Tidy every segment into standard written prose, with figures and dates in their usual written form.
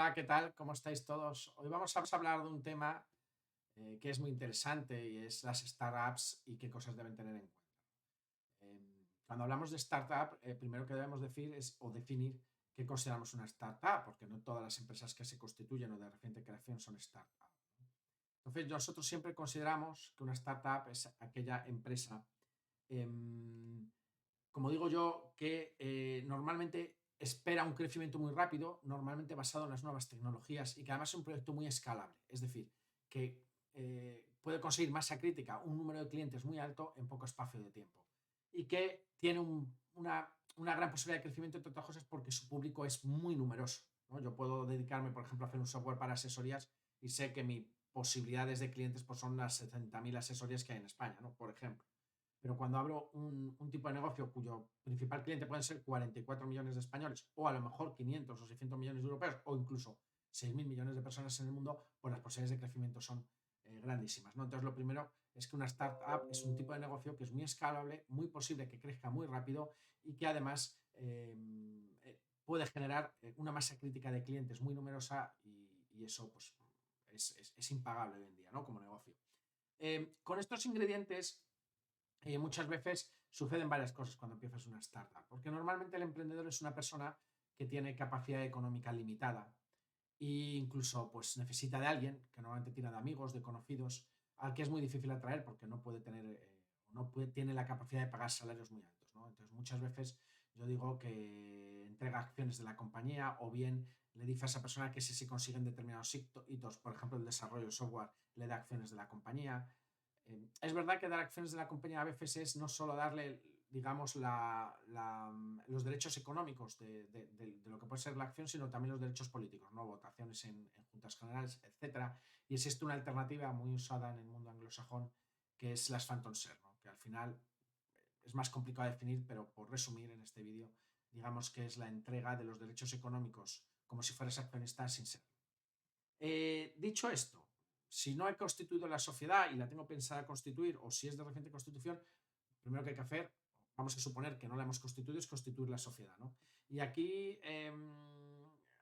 Hola, ¿qué tal? ¿Cómo estáis todos? Hoy vamos a hablar de un tema que es muy interesante y es las startups y qué cosas deben tener en cuenta. Cuando hablamos de startup, primero que debemos decir es o definir qué consideramos una startup, porque no todas las empresas que se constituyen o de reciente creación son startup. Entonces, nosotros siempre consideramos que una startup es aquella empresa, em, como digo yo, que normalmente espera un crecimiento muy rápido, normalmente basado en las nuevas tecnologías y que además es un proyecto muy escalable. Es decir, que puede conseguir masa crítica, un número de clientes muy alto en poco espacio de tiempo. Y que tiene una gran posibilidad de crecimiento, entre otras cosas, porque su público es muy numeroso, ¿no? Yo puedo dedicarme, por ejemplo, a hacer un software para asesorías y sé que mis posibilidades de clientes pues, son las 70.000 asesorías que hay en España, ¿no? Por ejemplo. Pero cuando abro un tipo de negocio cuyo principal cliente pueden ser 44 millones de españoles o a lo mejor 500 o 600 millones de europeos o incluso 6.000 millones de personas en el mundo, pues las posibilidades de crecimiento son grandísimas, ¿no? Entonces, lo primero es que una startup es un tipo de negocio que es muy escalable, muy posible que crezca muy rápido y que además puede generar una masa crítica de clientes muy numerosa y eso pues, es impagable hoy en día, ¿no? Como negocio. Con estos ingredientes muchas veces suceden varias cosas cuando empiezas una startup, porque normalmente el emprendedor es una persona que tiene capacidad económica limitada e incluso pues necesita de alguien, que normalmente tiene de amigos, de conocidos, al que es muy difícil atraer porque no puede tener, no puede, tiene la capacidad de pagar salarios muy altos, ¿no? Entonces muchas veces yo digo que entrega acciones de la compañía o bien le dice a esa persona que si se consiguen determinados hitos, por ejemplo el desarrollo del software, le da acciones de la compañía. Es verdad que dar acciones de la compañía a veces es no solo darle, digamos, los derechos económicos de lo que puede ser la acción, sino también los derechos políticos, ¿no? Votaciones en juntas generales, etcétera. Y existe una alternativa muy usada en el mundo anglosajón que es las Phantom Share, ¿no? Que al final es más complicado de definir, pero por resumir en este vídeo, digamos que es la entrega de los derechos económicos como si fueras accionista sin ser. Dicho esto, si no he constituido la sociedad y la tengo pensada constituir, o si es de reciente constitución, lo primero que hay que hacer, vamos a suponer que no la hemos constituido, es constituir la sociedad, ¿no? Y aquí,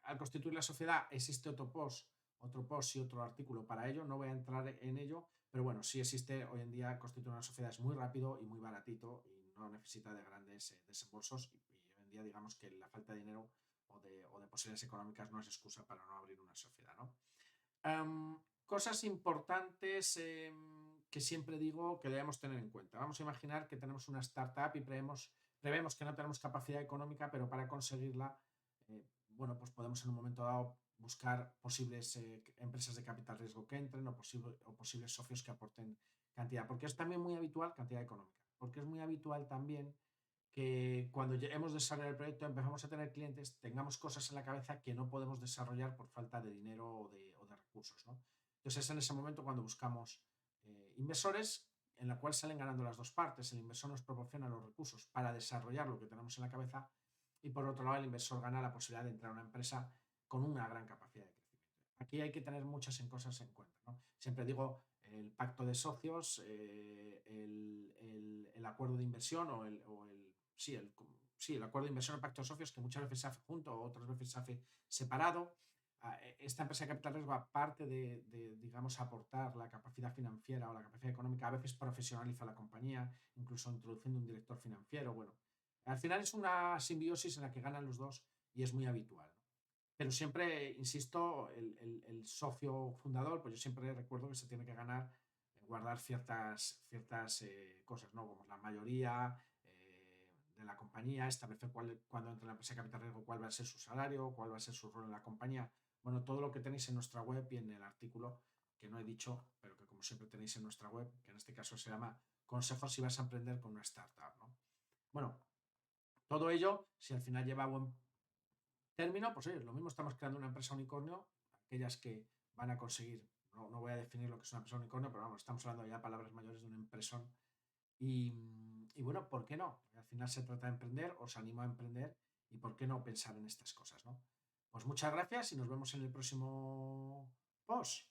al constituir la sociedad, existe otro post y otro artículo para ello, no voy a entrar en ello, pero bueno, sí existe hoy en día constituir una sociedad es muy rápido y muy baratito y no necesita de grandes desembolsos y hoy en día digamos que la falta de dinero o de posibilidades económicas no es excusa para no abrir una sociedad, ¿no? Cosas importantes que siempre digo que debemos tener en cuenta. Vamos a imaginar que tenemos una startup y prevemos que no tenemos capacidad económica, pero para conseguirla, bueno, pues podemos en un momento dado buscar posibles empresas de capital riesgo que entren o posibles socios que aporten cantidad, porque es también muy habitual, cantidad económica, porque es muy habitual también que cuando hemos desarrollado el proyecto empezamos a tener clientes, tengamos cosas en la cabeza que no podemos desarrollar por falta de dinero o de recursos, ¿no? Entonces es en ese momento cuando buscamos inversores en la cual salen ganando las dos partes. El inversor nos proporciona los recursos para desarrollar lo que tenemos en la cabeza y por otro lado el inversor gana la posibilidad de entrar a una empresa con una gran capacidad de crecimiento. Aquí hay que tener muchas cosas en cuenta, ¿no? Siempre digo el pacto de socios, el acuerdo de inversión sí, el acuerdo de inversión o pacto de socios que muchas veces se hace junto o otras veces se hace separado. Esta empresa de capital riesgo, aparte digamos, aportar la capacidad financiera o la capacidad económica, a veces profesionaliza la compañía, incluso introduciendo un director financiero. Bueno, al final es una simbiosis en la que ganan los dos y es muy habitual, ¿no? Pero siempre, insisto, el socio fundador, pues yo siempre recuerdo que se tiene que ganar, guardar ciertas cosas, ¿no? Como la mayoría de la compañía, establecer cuando entra en la empresa de capital riesgo, cuál va a ser su salario, cuál va a ser su rol en la compañía. Bueno, todo lo que tenéis en nuestra web y en el artículo que no he dicho, pero que como siempre tenéis en nuestra web, que en este caso se llama Consejos si vas a emprender con una startup, ¿no? Bueno, todo ello, si al final lleva a buen término, pues oye, lo mismo estamos creando una empresa unicornio, aquellas que van a conseguir, no voy a definir lo que es una empresa unicornio, pero vamos, estamos hablando ya de palabras mayores de una empresa. Y bueno, ¿por qué no? Al final se trata de emprender, os animo a emprender y ¿por qué no pensar en estas cosas, ¿no? Pues muchas gracias y nos vemos en el próximo post.